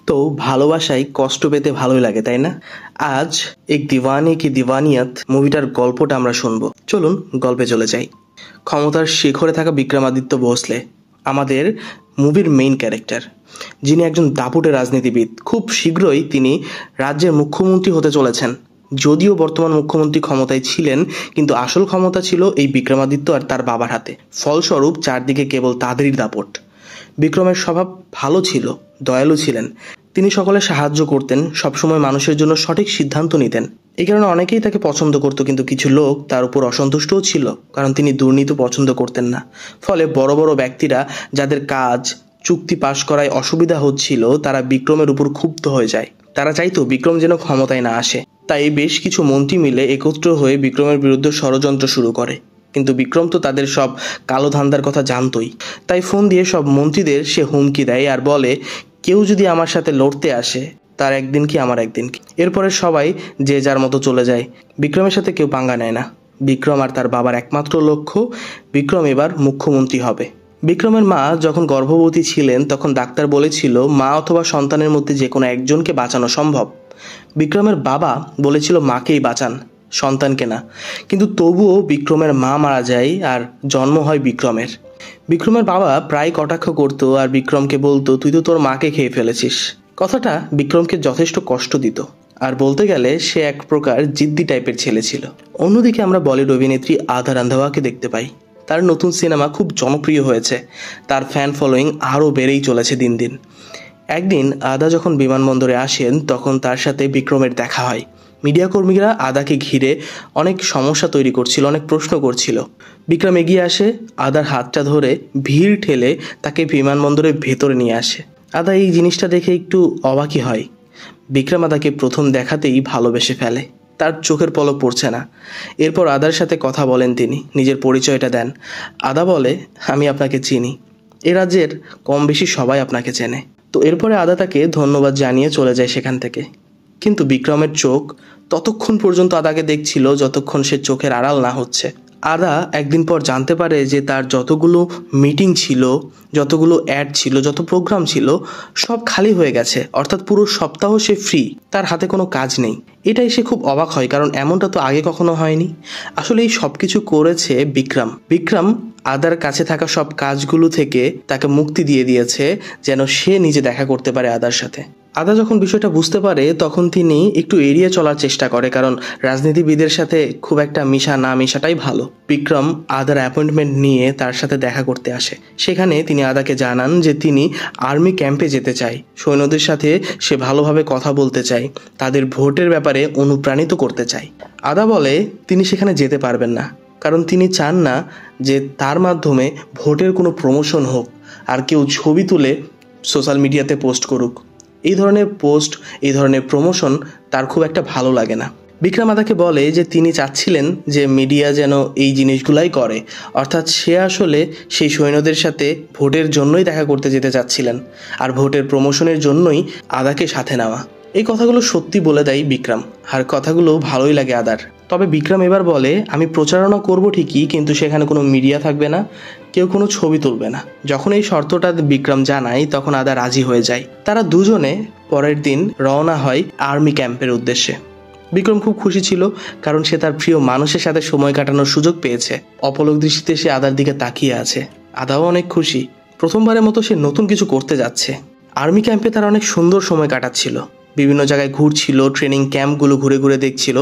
তো ভালোবাসায় কষ্ট পেতে ভালোই লাগে, তাই না? আজ এক দিওয়ানে কি দিওয়ানিয়ত মুভিটার গল্পটা আমরা শুনবো। চলুন গল্পে চলে যাই। ক্ষমতার শিখরে থাকা বিক্রমাদিত্য ভোসলে আমাদের মুভির মেইন ক্যারেক্টার, যিনি একজন দাপুটে রাজনীতিবিদ। খুব শীঘ্রই তিনি রাজ্যের মুখ্যমন্ত্রী হতে চলেছেন। যদিও বর্তমান মুখ্যমন্ত্রী ক্ষমতায় ছিলেন, কিন্তু আসল ক্ষমতা ছিল এই বিক্রমাদিত্য আর তার বাবার হাতে। ফলস্বরূপ চারদিকে কেবল তাদেরই দাপট। বিক্রমের স্বভাব ভালো ছিল, দয়ালু ছিলেন। তিনি সকলে সাহায্য করতেন, সবসময় মানুষের জন্য সঠিক সিদ্ধান্ত নিতেন। এই কারণে অনেকেই তাকে পছন্দ করত, কিন্তু কিছু লোক তার উপর অসন্তুষ্টও ছিল, কারণ তিনি দুর্নীতি পছন্দ করতেন না। ফলে বড় বড় ব্যক্তিরা যাদের কাজ চুক্তি পাশ করায় অসুবিধা হচ্ছিল, তারা বিক্রমের উপর ক্ষুব্ধ হয়ে যায়। তারা চাইতো বিক্রম যেন ক্ষমতায় না আসে। তাই বেশ কিছু মন্ত্রী মিলে একত্র হয়ে বিক্রমের বিরুদ্ধে ষড়যন্ত্র শুরু করে। কিন্তু বিক্রম তো তাদের সব কালো ধান্দার কথা জানতই। তাই ফোন দিয়ে সব মন্ত্রীদের সে হুমকি দেয় আর বলে, কেউ যদি আমার সাথে লড়তে আসে, তার একদিন কি আমার একদিন কি। এরপরে সবাই যে যার মতো চলে যায়। বিক্রমের সাথে কেউ পাঙ্গা নেয় না। বিক্রম আর তার বাবার একমাত্র লক্ষ্য, বিক্রম এবার মুখ্যমন্ত্রী হবে। বিক্রমের মা যখন গর্ভবতী ছিলেন, তখন ডাক্তার বলেছিল মা অথবা সন্তানের মধ্যে যে কোনো একজনকে বাঁচানো সম্ভব। বিক্রমের বাবা বলেছিল মাকেই বাঁচান, সন্তানকে না। কিন্তু তবুও বিক্রমের মা মারা যায় আর জন্ম হয় বিক্রমের। বিক্রমের বাবা প্রায় কটাক্ষ করতো আর বিক্রমকে বলতো, তুই তো তোর মাকে খেয়ে ফেলেছিস। কথাটা বিক্রমকে যথেষ্ট কষ্ট দিত। আর বলতে গেলে সে এক প্রকার জিদ্দি টাইপের ছেলে ছিল। অন্যদিকে আমরা বলিউড অভিনেত্রী আদা রান্ধাওয়াকে দেখতে পাই। তার নতুন সিনেমা খুব জনপ্রিয় হয়েছে। তার ফ্যান ফলোয়িং আরও বেড়েই চলেছে দিন দিন। একদিন আদা যখন বিমানবন্দরে আসেন, তখন তার সাথে বিক্রমের দেখা হয়। মিডিয়া কর্মীরা আদাকে ঘিরে অনেক সমস্যা তৈরি করছিল, অনেক প্রশ্ন করছিল। বিক্রম এগিয়ে আসে, আদার হাতটা ধরে ভিড় ঠেলে তাকে বিমানবন্দরের ভেতরে নিয়ে আসে। আদা এই জিনিসটা দেখে একটু অবাকই হয়। বিক্রম আদাকে প্রথম দেখাতেই ভালোবেসে ফেলে। তার চোখের পলক পড়ছে না। এরপর আদার সাথে কথা বলেন, তিনি নিজের পরিচয়টা দেন। আদা বলে, আমি আপনাকে চিনি, এ রাজ্যের কম বেশি সবাই আপনাকে চেনে। তো এরপরে আদা তাকে ধন্যবাদ জানিয়ে চলে যায় সেখান থেকে। কিন্তু বিক্রমের চোখ ততক্ষণ পর্যন্ত আদাকে দেখছিল যতক্ষণ সে চোখের আড়াল না হচ্ছে। আদা একদিন পর জানতে পারে যে তার যতগুলো মিটিং ছিল, যতগুলো অ্যাড ছিল, যত প্রোগ্রাম ছিল, সব খালি হয়ে গেছে। অর্থাৎ পুরো সপ্তাহ সে ফ্রি, তার হাতে কোনো কাজ নেই। এটাই সে খুব অবাক হয়, কারণ এমনটা তো আগে কখনো হয়নি। আসলে এই সব কিছু করেছে বিক্রম আদার কাছে থাকা সব কাজগুলো থেকে তাকে মুক্তি দিয়ে দিয়েছে, যেন সে নিজে দেখা করতে পারে আদার সাথে। আদা যখন বিষয়টা বুঝতে পারে, তখন তিনি একটু এড়িয়ে চলার চেষ্টা করে, কারণ রাজনীতিবিদের সাথে খুব একটা মিশা না মিশাটাই ভালো। বিক্রম আদার অ্যাপয়েন্টমেন্ট নিয়ে তার সাথে দেখা করতে আসে। সেখানে তিনি আদাকে জানান যে তিনি আর্মি ক্যাম্পে যেতে চায়, সৈন্যদের সাথে সে ভালোভাবে কথা বলতে চায়, তাদের ভোটের ব্যাপারে অনুপ্রাণিত করতে চায়। আদা বলে তিনি সেখানে যেতে পারবেন না, কারণ তিনি চান না যে তার মাধ্যমে ভোটের কোনো প্রমোশন হোক আর কেউ ছবি তুলে সোশ্যাল মিডিয়াতে পোস্ট করুক। এই ধরনের পোস্ট, এই ধরনের প্রমোশন তার খুব একটা ভালো লাগে না। বিক্রম আদাকে বলে যে তিনি চাচ্ছিলেন যে মিডিয়া যেন এই জিনিসগুলাই করে। অর্থাৎ সে আসলে সেই সৈন্যদের সাথে ভোটের জন্যই দেখা করতে যেতে চাচ্ছিলেন, আর ভোটের প্রমোশনের জন্যই আদাকে সাথে নেওয়া। এই কথাগুলো সত্যি বলে দেয় বিক্রম, আর কথাগুলো ভালোই লাগে আদার। তবে বিক্রম এবার বলে, আমি প্রচারণা করব ঠিকই, কিন্তু সেখানে কোনো মিডিয়া থাকবে না, কেউ কোনো ছবি তুলবে না। যখন এই শর্তটা বিক্রম জানায়, তখন আদা রাজি হয়ে যায়। তারা দুজনে পরের দিন রওনা হয় আর্মি ক্যাম্পের উদ্দেশ্যে। বিক্রম খুব খুশি ছিল, কারণ সে তার প্রিয় মানুষের সাথে সময় কাটানোর সুযোগ পেয়েছে। অপলক দৃষ্টিতে সে আদার দিকে তাকিয়ে আছে। আদাও অনেক খুশি, প্রথমবারের মতো সে নতুন কিছু করতে যাচ্ছে। আর্মি ক্যাম্পে তারা অনেক সুন্দর সময় কাটাচ্ছিল, বিভিন্ন জায়গায় ঘুরছিল, ট্রেনিং ক্যাম্পগুলো ঘুরে ঘুরে দেখছিল।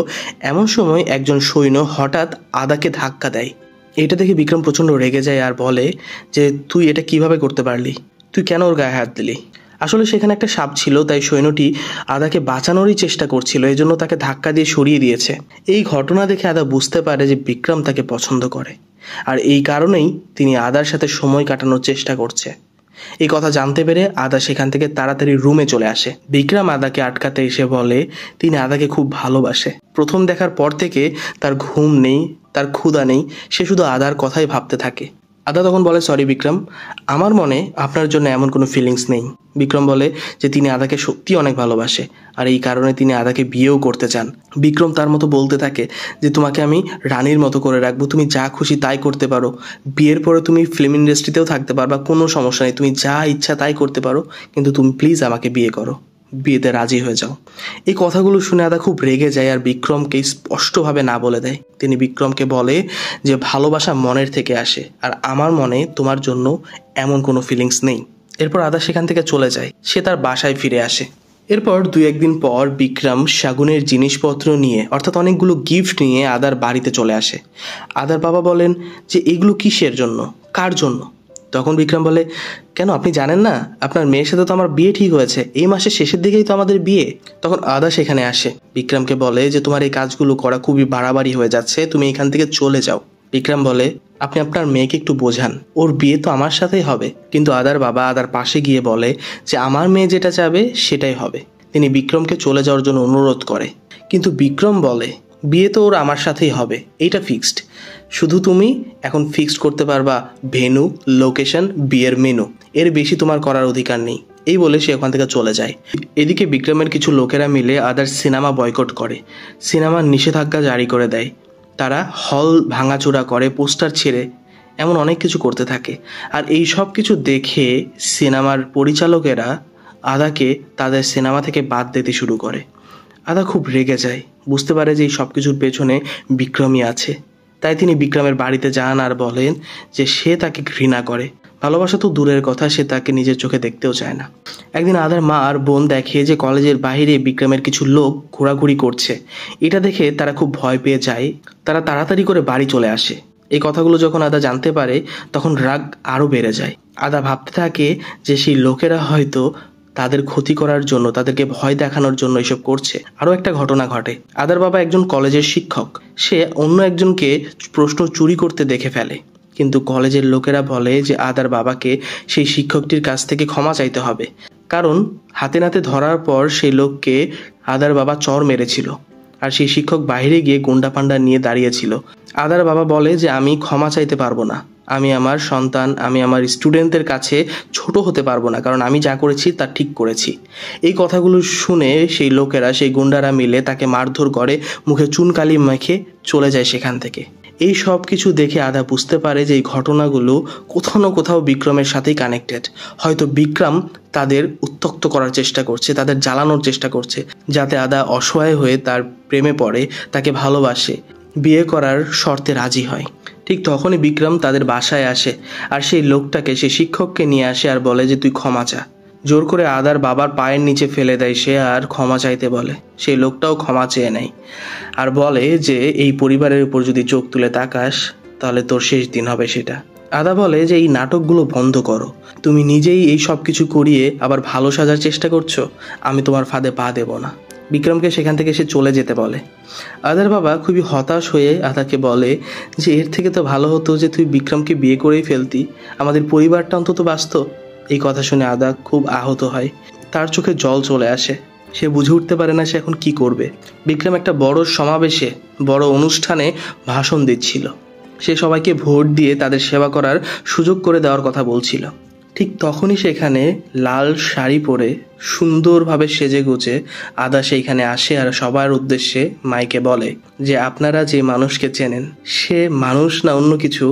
এমন সময় একজন সৈন্য হঠাৎ আদাকে ধাক্কা দেয়। এটা দেখে বিক্রম প্রচণ্ড রেগে যায় আর বলে যে, তুই এটা কিভাবে করতে পারলি, তুই কেন ওর গায়ে হাত দিলি? আসলে সেখানে একটা সাপ ছিল, তাই সৈন্যটি আদাকে বাঁচানোরই চেষ্টা করছিল, এই জন্য তাকে ধাক্কা দিয়ে সরিয়ে দিয়েছে। এই ঘটনা দেখে আদা বুঝতে পারে যে বিক্রম তাকে পছন্দ করে, আর এই কারণেই তিনি আদার সাথে সময় কাটানোর চেষ্টা করছে। এই কথা জানতে পেরে আদা সেখান থেকে তাড়াতাড়ি রুমে চলে আসে। বিক্রম আদাকে আটকাতে এসে বলে তিনি আদাকে খুব ভালোবাসে। প্রথম দেখার পর থেকে তার ঘুম নেই, তার ক্ষুধা নেই, সে শুধু আদার কথাই ভাবতে থাকে। আদা তখন বলে, সরি বিক্রম, আমার মনে আপনার জন্য এমন কোনো ফিলিংস নেই। বিক্রম বলে যে তিনি আদাকে সত্যি অনেক ভালোবাসে, আর এই কারণে তিনি আদাকে বিয়েও করতে চান। বিক্রম তার মতো বলতে থাকে যে তোমাকে আমি রানীর মতো করে রাখবো, তুমি যা খুশি তাই করতে পারো, বিয়ের পরে তুমি ফিল্ম ইন্ডাস্ট্রিতেও থাকতে পারবা, কোনো সমস্যা নেই, তুমি যা ইচ্ছা তাই করতে পারো, কিন্তু তুমি প্লিজ আমাকে বিয়ে করো। বিয়েতে রাজি হয়ে যাও। এই কথাগুলো শুনে আদা খুব রেগে যায় আর বিক্রমকে স্পষ্টভাবে না বলে দেয়। তিনি বিক্রমকে বলে যে ভালোবাসা মনের থেকে আসে, আর আমার মনে তোমার জন্য এমন কোনো ফিলিংস নেই। এরপর আদা সেখান থেকে চলে যায়, সে তার বাসায় ফিরে আসে। এরপর 2-1 দিন পর বিক্রম শাগুনের জিনিসপত্র নিয়ে, অর্থাৎ অনেকগুলো গিফট নিয়ে আদার বাড়িতে চলে আসে। আদার বাবা বলেন যে এগুলো কিসের জন্য, কার জন্য? তখন বিক্রম বলে, কেন আপনি জানেন না, আপনার মেয়ের সাথে তো আমার বিয়ে ঠিক হয়েছে, এই মাসের শেষের দিকেই তো আমাদের বিয়ে। তখন আদা সেখানে আসে, বিক্রমকে বলে যে তোমার এই কাজগুলো করা খুবই বাড়াবাড়ি হয়ে যাচ্ছে, তুমি এখান থেকে চলে যাও। বিক্রম বলে, আপনি আপনার মেয়েকে একটু বোঝান, ওর বিয়ে তো আমার সাথেই হবে। কিন্তু আদার বাবা আদার পাশে গিয়ে বলে যে আমার মেয়ে যেটা চাবে সেটাই হবে। তিনি বিক্রমকে চলে যাওয়ার জন্য অনুরোধ করে, কিন্তু বিক্রম বলে বিয়ে তো ওর আমার সাথেই হবে, এইটা ফিক্সড। শুধু তুমি এখন ফিক্সড করতে পারবা ভেন্যু, লোকেশন, বিয়ের মেনু, এর বেশি তোমার করার অধিকার নেই। এই বলে সে ওখান থেকে চলে যায়। এদিকে বিক্রমের কিছু লোকেরা মিলে আদার সিনেমা বয়কট করে, সিনেমার নিষেধাজ্ঞা জারি করে দেয়। তারা হল ভাঙাচোরা করে, পোস্টার ছেড়ে, এমন অনেক কিছু করতে থাকে। আর এই সব কিছু দেখে সিনেমার পরিচালকেরা আদাকে তাদের সিনেমা থেকে বাদ দিতে শুরু করে। আদা খুব রেগে যায়, বুঝতে পারে যে এই সব কিছুর পেছনে বিক্রমই আছে। তাই তিনি বিক্রমের বাড়িতে যান আর বলেন যে সে তাকে ঘৃণা করে। ভালোবাসা তো দূরের কথা, সে তাকে নিজের চোখে দেখতেও চায় না। একদিন আদার মা আর বোন দেখে যে কলেজের বাইরে বিক্রমের কিছু লোক ঘোরাঘুরি করছে। এটা দেখে তারা খুব ভয় পেয়ে যায়, তারা তাড়াতাড়ি করে বাড়ি চলে আসে। এই কথাগুলো যখন আদা জানতে পারে তখন রাগ আরও বেড়ে যায়। আদা ভাবতে থাকে যে সেই লোকেরা হয়তো তাদের ক্ষতি করার জন্য, তাদেরকে ভয় দেখানোর জন্য এসব করছে। আরও একটা ঘটনা ঘটে। আদার বাবা একজন কলেজের শিক্ষক, সে অন্য একজনকে প্রশ্ন চুরি করতে দেখে ফেলে। কিন্তু কলেজের লোকেরা বলে যে আদার বাবাকে সেই শিক্ষকটির কাছ থেকে ক্ষমা চাইতে হবে, কারণ হাতে নাতে ধরার পর সেই লোককে আদার বাবা চর মেরেছিল। আর সেই শিক্ষক বাইরে গিয়ে গুন্ডা পান্ডা নিয়ে দাঁড়িয়েছিল। আদার বাবা বলে যে আমি ক্ষমা চাইতে পারবো না, আমি আমার সন্তান, আমি আমার স্টুডেন্টদের কাছে ছোট হতে পারবো না, কারণ আমি যা করেছি তা ঠিক করেছি। এই কথাগুলো শুনে সেই লোকেরা, সেই গুন্ডারা মিলে তাকে মারধর করে, মুখে চুনকালি মেখে চলে যায় সেখান থেকে। এই সব কিছু দেখে আদা বুঝতে পারে যে এই ঘটনাগুলো কোথাও না কোথাও বিক্রমের সাথেই কানেক্টেড। হয়তো বিক্রম তাদের উত্ত্যক্ত করার চেষ্টা করছে, তাদের জ্বালানোর চেষ্টা করছে, যাতে আদা অসহায় হয়ে তার প্রেমে পড়ে, তাকে ভালোবাসে, বিয়ে করার শর্তে রাজি হয়। ঠিক তখনই বিক্রম তাদের বাসায় আসে আর সেই লোকটাকে, সেই শিক্ষককে নিয়ে আসে আর বলে যে তুই ক্ষমা চা। জোর করে আদার বাবার পায়ের নিচে ফেলে দেয় সে আর ক্ষমা চাইতে বলে। সেই লোকটাও ক্ষমা চেয়ে নেয় আর বলে যে এই পরিবারের উপর যদি চোখ তুলে তাকাস তাহলে তোর শেষ দিন হবে সেটা। আদা বলে যে এই নাটকগুলো বন্ধ করো, তুমি নিজেই এই সব কিছু করিয়ে আবার ভালো সাজার চেষ্টা করছো, আমি তোমার ফাঁদে পা দেব না। বিক্রমকে সেখান থেকে সে চলে যেতে বলে। আদার বাবা খুবই হতাশ হয়ে আদাকে বলে যে এর থেকে তো ভালো হতো যে তুই বিক্রমকে বিয়ে করেই ফেলতি, আমাদের পরিবারটা অন্তত বাঁচত। এই কথা শুনে আদা খুব আহত হয়, তার চোখে জল চলে আসে। সে বুঝে উঠতে পারে না সে এখন কি করবে। বিক্রম একটা বড় সমাবেশে, বড় অনুষ্ঠানে ভাষণ দিচ্ছিল। সে সবাইকে ভোট দিয়ে তাদের সেবা করার সুযোগ করে দেওয়ার কথা বলছিল। ঠিক তখনই সেখানে লাল শাড়ি পরে সুন্দরভাবে সেজে গুজে আদা সেইখানে আসে আর সবার উদ্দেশ্যে মাইকে বলে যে আপনারা যে মানুষকে চেনেন সে মানুষ না অন্য কিছু,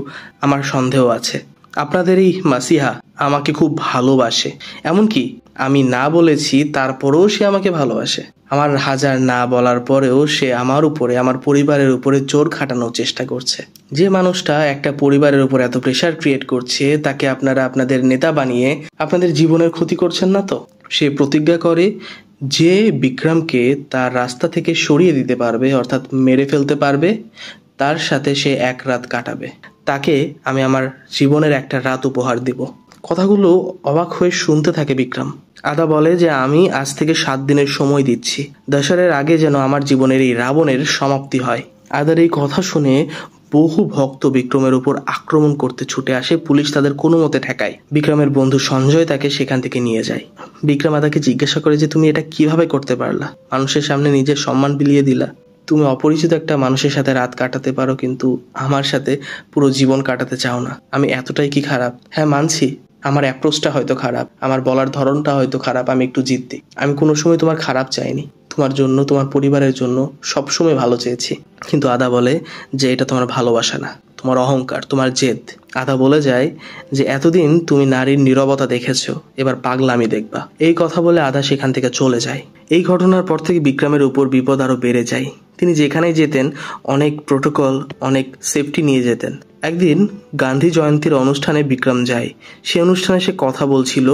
আমার সন্দেহ আছে। আপনাদের এই মাসিহা আমাকে খুব ভালোবাসে, এমনকি আমি না বলেছি তারপরেও সে আমাকে ভালোবাসে। আমার হাজার না বলার পরেও সে আমার উপরে, আমার পরিবারের উপরে জোর খাটানোর চেষ্টা করছে। যে মানুষটা একটা পরিবারের উপর এত প্রেশার ক্রিয়েট করছে তাকে আপনারা আপনাদের নেতা বানিয়ে আপনাদের জীবনের ক্ষতি করছেন না তো? সে প্রতিজ্ঞা করে যে বিক্রমকে তার রাস্তা থেকে সরিয়ে দিতে পারবে, অর্থাৎ মেরে ফেলতে পারবে, তার সাথে সে এক রাত কাটাবে। তাকে আমি আমার জীবনের একটা রাত উপহার দিব। কথাগুলো অবাক হয়ে শুনতে থাকে বিক্রম। আদা বলে যে আমি আজ থেকে 7 দিনের সময় দিচ্ছি, দশরের আগে যেন আমার জীবনের এই রাবণের সমাপ্তি হয়। আদার এই কথা শুনে বহু ভক্ত বিক্রমের উপর আক্রমণ করতে ছুটে আসে। পুলিশ তাদের কোনো মতে ঠেকায়। বিক্রমের বন্ধু সঞ্জয় তাকে সেখান থেকে নিয়ে যায়। বিক্রম আদাকে জিজ্ঞাসা করে যে তুমি এটা কিভাবে করতে পারলা, মানুষের সামনে নিজের সম্মান বিলিয়ে দিলা। তুমি অপরিচিত একটা মানুষের সাথে রাত কাটাতে পারো, কিন্তু আমার সাথে পুরো জীবন কাটাতে চাও না। আমি এতটাই কি খারাপ? হ্যাঁ মানছি, আমার অ্যাপ্রোচটা হয়তো খারাপ, আমার বলার ধরনটা হয়তো খারাপ, আমি একটু জিদ্দি। আমি কোনো সময় তোমার খারাপ চাইনি, তোমার জন্য, তোমার পরিবারের জন্য সবসময় ভালো চেয়েছি। কিন্তু আদা বলে যে এটা তোমার ভালোবাসা না, তোমার তোমার অহংকার, তোমার জেদ। আদা বলে যায় যে এতদিন তুমি নারীর নীরবতা দেখেছো, এবার পাগলামি দেখবা। এই কথা বলে আদা সেখান থেকে চলে যায়। এই ঘটনার পর থেকে বিক্রমের উপর বিপদ আরো বেড়ে যায়। তিনি যেখানেই যেতেন অনেক প্রোটোকল, অনেক সেফটি নিয়ে যেতেন। একদিন গান্ধী জয়ন্তীর অনুষ্ঠানে বিক্রম যায়। সে অনুষ্ঠানে সে কথা বলছিল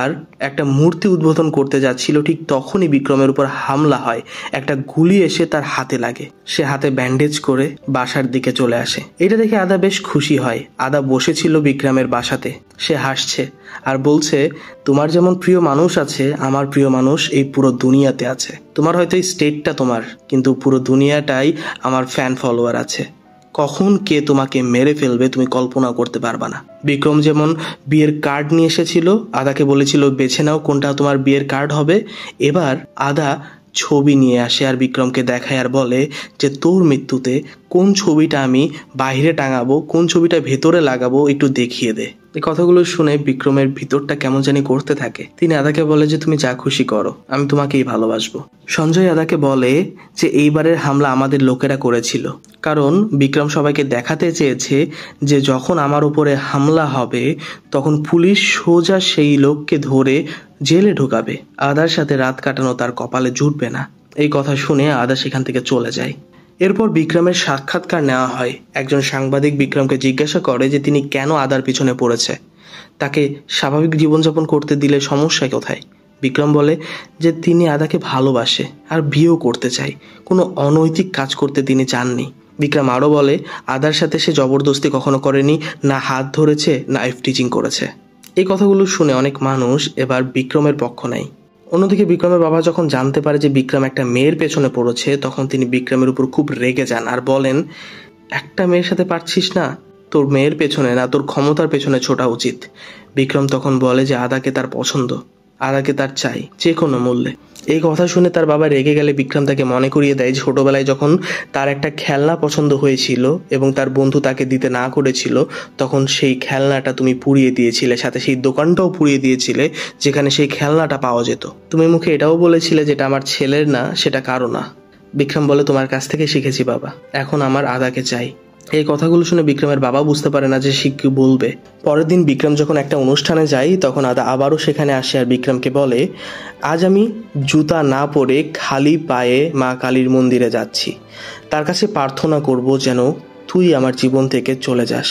আর একটা মূর্তি উদ্বোধন করতে যাচ্ছিল। ঠিক তখনই বিক্রমের উপর হামলা হয়। একটা গুলি এসে তার হাতে লাগে। সে হাতে ব্যান্ডেজ করে বাসার দিকে চলে আসে। এটা দেখে আদা বেশ খুশি হয়। আদা বসেছিল বিক্রমের বাসাতে। সে হাসছে আর বলছে, তোমার যেমন প্রিয় মানুষ আছে, আমার প্রিয় মানুষ এই পুরো দুনিয়াতে আছে। তোমার হয়তো এই স্টেটটা তোমার, কিন্তু পুরো দুনিয়াটাই আমার ফ্যান ফলোয়ার আছে। কখন কে তোমাকে মেরে ফেলবে তুমি কল্পনা করতে পারবা না। বিক্রম যেমন বিয়ের কার্ড নিয়ে এসেছিল, আদাকে বলেছিল বেছে নাও কোনটা তোমার বিয়ের কার্ড হবে। এবার আদা ছবি নিয়ে আসে আর বিক্রমকে দেখায় আর বলে যে তোর মৃত্যুতে কোন ছবিটা আমি বাইরে টাঙাবো, কোন ছবিটা ভেতরে লাগাবো, একটু দেখিয়ে দে। এই কথাগুলো শুনে বিক্রমের ভিতরটা কেমন জানি করতে থাকে। তিনি আদাকে বলে যে তুমি যা খুশি করো, আমি তোমাকেই ভালোবাসবো। সঞ্জয় আদাকে বলে যে এইবারের হামলা আমাদের লোকেরা করেছিল, কারণ বিক্রম সবাইকে দেখাতে চেয়েছে যে যখন আমার উপরে হামলা হবে তখন পুলিশ সোজা সেই লোককে ধরে জেলে ঢোকাবে। আদার সাথে রাত কাটানো তার কপালে জুটবে না। এই কথা শুনে আদা সেখান থেকে চলে যায়। এরপর বিক্রমের সাক্ষাৎকার নেওয়া হয়। একজন সাংবাদিক বিক্রমকে জিজ্ঞাসা করে যে তিনি কেন আদার পিছনে পড়েছে, তাকে স্বাভাবিক জীবনযাপন করতে দিলে সমস্যা কোথায়। বিক্রম বলে যে তিনি আদাকে ভালোবাসে আর বিয়েও করতে চায়, কোনো অনৈতিক কাজ করতে তিনি চাননি। বিক্রম আরও বলে আদার সাথে সে জবরদস্তি কখনো করেনি, না হাত ধরেছে, না টিচিং করেছে। এই কথাগুলো শুনে অনেক মানুষ এবার বিক্রমের পক্ষ নেয়। অন্যদিকে বিক্রমের বাবা যখন জানতে পারে যে বিক্রম একটা মেয়ের পেছনে পড়েছে, তখন তিনি বিক্রমের উপর খুব রেগে যান আর বলেন, একটা মেয়ের সাথে পারছিস না, তোর মেয়ের পেছনে না তোর ক্ষমতার পেছনে ছোটা উচিত। বিক্রম তখন বলে যে আদাকে তার পছন্দ, আদাকে তার চাই যে কোনো মূল্যে। এই কথা শুনে তার বাবা রেগে গেলে বিক্রম তাকে মনে করিয়ে দেয় ছোটবেলায় যখন তার একটা খেলনা পছন্দ হয়েছিল এবং তার বন্ধু তাকে দিতে না করেছিল, তখন সেই খেলনাটা তুমি পুড়িয়ে দিয়েছিলে, সাথে সেই দোকানটাও পুড়িয়ে দিয়েছিলে যেখানে সেই খেলনাটা পাওয়া যেত। তুমি মুখে এটাও বলেছিলে যেটা আমার ছেলের না, সেটা কারো না। বিক্রম বলে তোমার কাছ থেকে শিখেছি বাবা, এখন আমার আদাকে চাই। এই কথাগুলো শুনে বিক্রমের বাবা বুঝতে পারে না যে সে কি বলবে। পরের দিন বিক্রম যখন একটা অনুষ্ঠানে যায় তখন আদা আবারও সেখানে আসে আর বিক্রমকে বলে, আজ আমি জুতা না পরে খালি পায়ে মা কালীর মন্দিরে যাচ্ছি। তার কাছে প্রার্থনা করব যেন তুই আমার জীবন থেকে চলে যাস,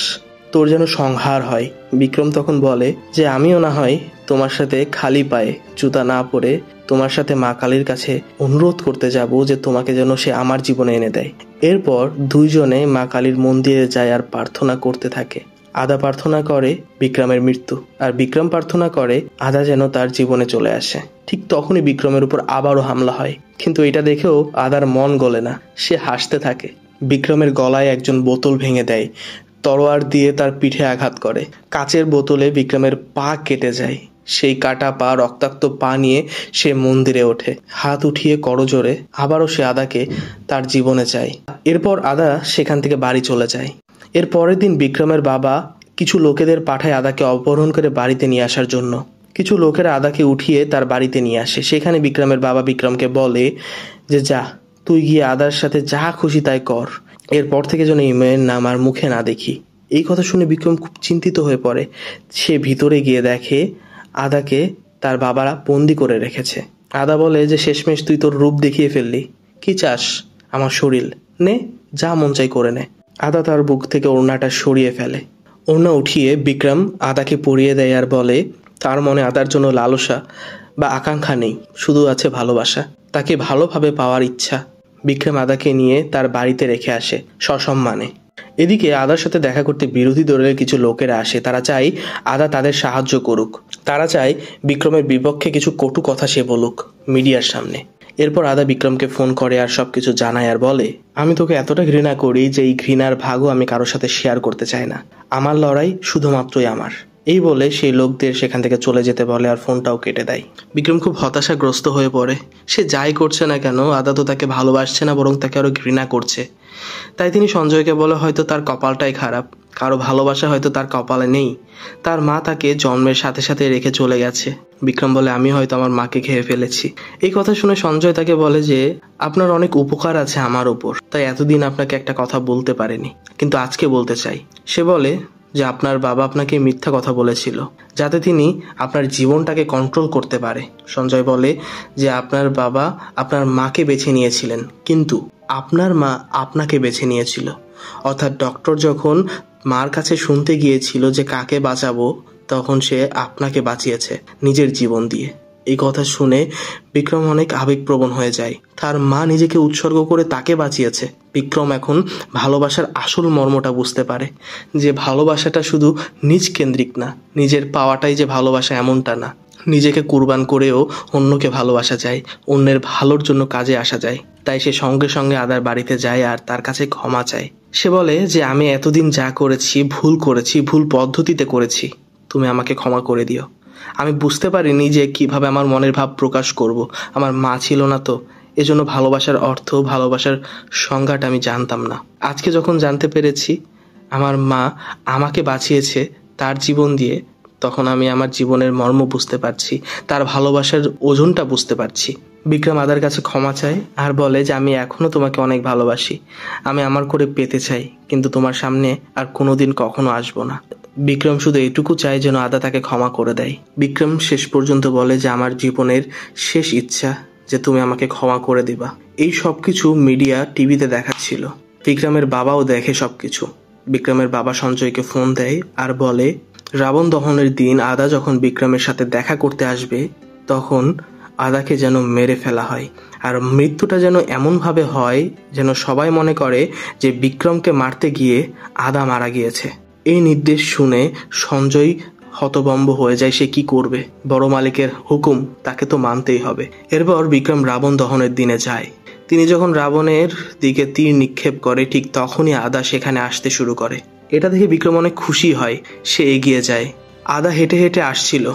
তোর যেন সংহার হয়। বিক্রম তখন বলে যে আমিও না হয় তোমার সাথে খালি পায়ে জুতা না পরে তোমার সাথে মা কালীর কাছে অনুরোধ করতে যাব যে তোমাকে যেন সে আমার জীবনে এনে দেয়। এরপর দুইজনে মা কালীর মন্দিরে যায় আর প্রার্থনা করতে থাকে। আদা প্রার্থনা করে বিক্রমের মৃত্যু, আর বিক্রম প্রার্থনা করে আদা যেন তার জীবনে চলে আসে। ঠিক তখনই বিক্রমের উপর আবারও হামলা হয়, কিন্তু এটা দেখেও আদার মন গলে না, সে হাসতে থাকে। বিক্রমের গলায় একজন বোতল ভেঙে দেয়, তরোয়ার দিয়ে তার পিঠে আঘাত করে। কাচের বোতলে বিক্রমের পা কেটে যায়। সেই কাটা পা, রক্তাক্ত পা নিয়ে সে মন্দিরে ওঠে, হাত উঠিয়ে করজোরে আবারও সে আদাকে তার জীবনে চায়। এরপর আদা সেখান থেকে বাড়ি চলে যায়। এর পরের দিন বিক্রমের বাবা কিছু লোকেদের পাঠায় আদাকে অপহরণ করে বাড়িতে নিয়ে আসার জন্য। কিছু লোকেরা আদাকে উঠিয়ে তার বাড়িতে নিয়ে আসে। সেখানে বিক্রমের বাবা বিক্রমকে বলে যে যা, তুই গিয়ে আদার সাথে যা খুশি তাই কর, এরপর থেকে যেন এই মেয়ের নাম আর মুখে না দেখি। এই কথা শুনে বিক্রম খুব চিন্তিত হয়ে পড়ে। সে ভিতরে গিয়ে দেখে আদাকে তার বাবারা বন্দি করে রেখেছে। আদা বলে যে শেষমেশ তুই তোর রূপ দেখিয়ে ফেললি, কি চাস আমার শরীর নে, যা মন চাই করে নে। আদা তার বুক থেকে ওড়নাটা সরিয়ে ফেলে। ওড়না উঠিয়ে বিক্রম আদাকে পরিয়ে দেয় আর বলে তার মনে আদার জন্য লালসা বা আকাঙ্ক্ষা নেই, শুধু আছে ভালোবাসা, তাকে ভালোভাবে পাওয়ার ইচ্ছা। বিক্রম আদাকে নিয়ে তার বাড়িতে রেখে আসে সসম্মানে। এদিকে আদার সাথে দেখা করতে বিরোধী দলের কিছু লোকেরা আসে। তারা চায় আদা তাদের সাহায্য করুক। তারা চায় বিক্রমের বিপক্ষে কিছু কটু কথা সে বলুক মিডিয়ার সামনে। এরপর আদা বিক্রমকে ফোন করে আর সবকিছু জানায় আর বলে আমি তোকে এতটা ঘৃণা করি যে এই ঘৃণার ভাগও আমি কারোর সাথে শেয়ার করতে চাই না, আমার লড়াই শুধুমাত্রই আমার। এই বলে সেই লোকদের সেখান থেকে চলে যেতে বলে আর ফোনটাও কেটে দেয়। বিক্রম খুব হতাশাগ্রস্ত হয়ে পড়ে। সে যাই করছে না কেন আদা তো তাকে ভালোবাসছে না, বরং তাকে আরো ঘৃণা করছে। তাই তিনি সঞ্জয়কে বলে হয়তো তার কপালটাই খারাপ, কারো ভালোবাসা হয়তো তার কপালে নেই, তার মা তাকে জন্মের সাথে সাথে রেখে চলে গেছে। বিক্রম বলে, আমি হয়তো আমার মাকে খেয়ে ফেলেছি। এই কথা শুনে সঞ্জয় তাকে বলে যে আপনার অনেক উপকার আছে আমার উপর, তাই এতদিন আপনাকে একটা কথা বলতে পারিনি, কিন্তু আজকে বলতে চাই। সে বলে যে আপনার বাবা আপনাকে মিথ্যা কথা বলেছিল যাতে তিনি আপনার জীবনটাকে কন্ট্রোল করতে পারে। সঞ্জয় বলে যে আপনার বাবা আপনার মাকে বেছে নিয়েছিলেন, কিন্তু আপনার মা আপনাকে বেছে নিয়েছিল। অর্থাৎ ডক্টর যখন মার কাছে শুনতে গিয়েছিল যে কাকে বাঁচাবো, তখন সে আপনাকে বাঁচিয়েছে নিজের জীবন দিয়ে। এই কথা শুনে বিক্রম অনেক আবেগপ্রবণ হয়ে যায়। তার মা নিজেকে উৎসর্গ করে তাকে বাঁচিয়েছে। বিক্রম এখন ভালোবাসার আসল মর্মটা বুঝতে পারে, যে ভালোবাসাটা শুধু নিজ কেন্দ্রিক না, নিজের পাওয়াটাই যে ভালোবাসা এমনটা না। নিজেকে কুরবান করেও অন্যকে ভালোবাসা যায়, অন্যের ভালোর জন্য কাজে আসা যায়। তাই সে সঙ্গে সঙ্গে আদার বাড়িতে যায় আর তার কাছে ক্ষমা চায়। সে বলে যে আমি এতদিন যা করেছি ভুল করেছি, ভুল পদ্ধতিতে করেছি, তুমি আমাকে ক্ষমা করে দিও। আমি বুঝতে পারিনি যে কিভাবে আমার মনের ভাব প্রকাশ করব, আমার মা ছিল না তো, এজন্য ভালোবাসার অর্থ, ভালোবাসার সংজ্ঞাটা আমি জানতাম না। আজকে যখন জানতে পেরেছি আমার মা আমাকে বাঁচিয়েছে তার জীবন দিয়ে, তখন আমি আমার জীবনের মর্ম বুঝতে পারছি, তার ভালোবাসার ওজনটা বুঝতে পারছি। বিক্রম আদার কাছে ক্ষমা চায় আর বলে যে আমি এখনো তোমাকে অনেক ভালোবাসি, আমি আমার করে পেতে চাই, কিন্তু তোমার সামনে আর কোনোদিন কখনো আসবো না। বিক্রম শুধু এটুকু চায় যেন আদা তাকে ক্ষমা করে দেয়। বিক্রম শেষ পর্যন্ত বলে যে আমার জীবনের শেষ ইচ্ছা যে তুমি আমাকে ক্ষমা করে দিবা। এই সবকিছু মিডিয়া টিভিতে দেখাচ্ছিল, বিক্রমের বাবাও দেখে সবকিছু। বিক্রমের বাবা সঞ্জয়কে ফোন দেয় আর বলে রাবণ দহনের দিন আদা যখন বিক্রমের সাথে দেখা করতে আসবে, তখন আদাকে যেন মেরে ফেলা হয়, আর মৃত্যুটা যেন এমনভাবে হয় যেন সবাই মনে করে যে বিক্রমকে মারতে গিয়ে আদা মারা গিয়েছে। এই নির্দেশ শুনে সঞ্জয় হতভম্ব হয়ে যায়, সে কি করবে? বড় মালিকের হুকুম, তাকে তো মানতেই হবে। এরপর বিক্রম রাবণ দহনের দিনে যায়। তিনি যখন রাবণের দিকে তীর নিক্ষেপ করে, ঠিক তখনই আদা সেখানে আসতে শুরু করে। এটা দেখে বিক্রম অনেক খুশি হয়, সে এগিয়ে যায়। আদা হেঁটে হেঁটে আসছিল,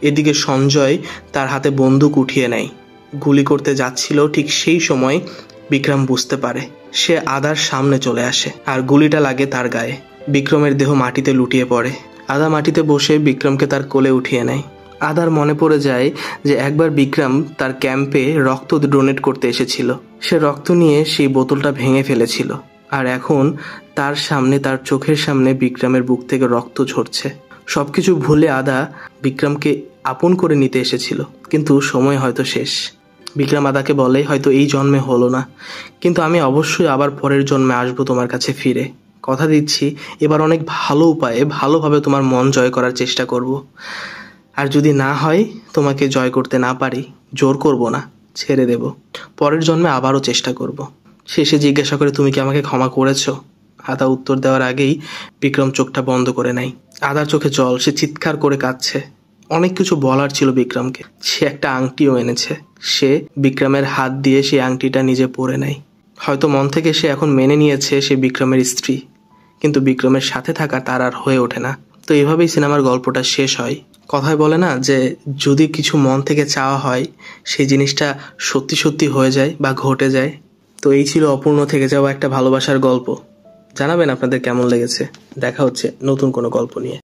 এদিকে সঞ্জয় তার হাতে বন্দুক উঠিয়ে নেয়, গুলি করতে যাচ্ছিল। ঠিক সেই সময় বিক্রম বুঝতে পারে, সে আদার সামনে চলে আসে আর গুলিটা লাগে তার গায়ে। বিক্রমের দেহ মাটিতে লুটিয়ে পড়ে। আদা মাটিতে বসে বিক্রমকে তার কোলে উঠিয়ে নেয়। আদার মনে পড়ে যায় যে একবার বিক্রম তার ক্যাম্পে রক্ত ডোনেট করতে এসেছিল, সে রক্ত নিয়ে সেই বোতলটা ভেঙে ফেলেছিল, আর এখন তার সামনে, তার চোখের সামনে বিক্রমের বুক থেকে রক্ত ঝরছে। সবকিছু ভুলে আদা বিক্রমকে আপন করে নিতে এসেছিল, কিন্তু সময় হয়তো শেষ। বিক্রম আদাকে বলে হয়তো এই জন্মে হলো না, কিন্তু আমি অবশ্যই আবার পরের জন্মে আসবো তোমার কাছে ফিরে। কথা দিচ্ছি এবার অনেক ভালো উপায়ে, ভালোভাবে তোমার মন জয় করার চেষ্টা করব। আর যদি না হয়, তোমাকে জয় করতে না পারি, জোর করব না, ছেড়ে দেব, পরের জন্মে আবারও চেষ্টা করব। শেষে জিজ্ঞাসা করে তুমি কি আমাকে ক্ষমা করেছো? আদা উত্তর দেওয়ার আগেই বিক্রম চোখটা বন্ধ করে নেয়। আদার চোখে জল, সে চিৎকার করে কাঁদছে। অনেক কিছু বলার ছিল বিক্রমকে। সে একটা আংটিও এনেছে, সে বিক্রমের হাত দিয়ে সেই আংটিটা নিজে পরে নেয়। হয়তো মন থেকে সে এখন মেনে নিয়েছে সে বিক্রমের স্ত্রী, কিন্তু বিক্রমের সাথে থাকা তার আর হয়ে ওঠে না। তো এভাবেই সিনেমার গল্পটা শেষ হয়। কথায় বলে না যে যদি কিছু মন থেকে চাওয়া হয়, সেই জিনিসটা সত্যি সত্যি হয়ে যায় বা ঘটে যায়। তো এই ছিল অপূর্ণ থেকে যাওয়া একটা ভালোবাসার গল্প। জানাবেন আপনাদের কেমন লেগেছে। দেখা হচ্ছে নতুন কোনো গল্প নিয়ে।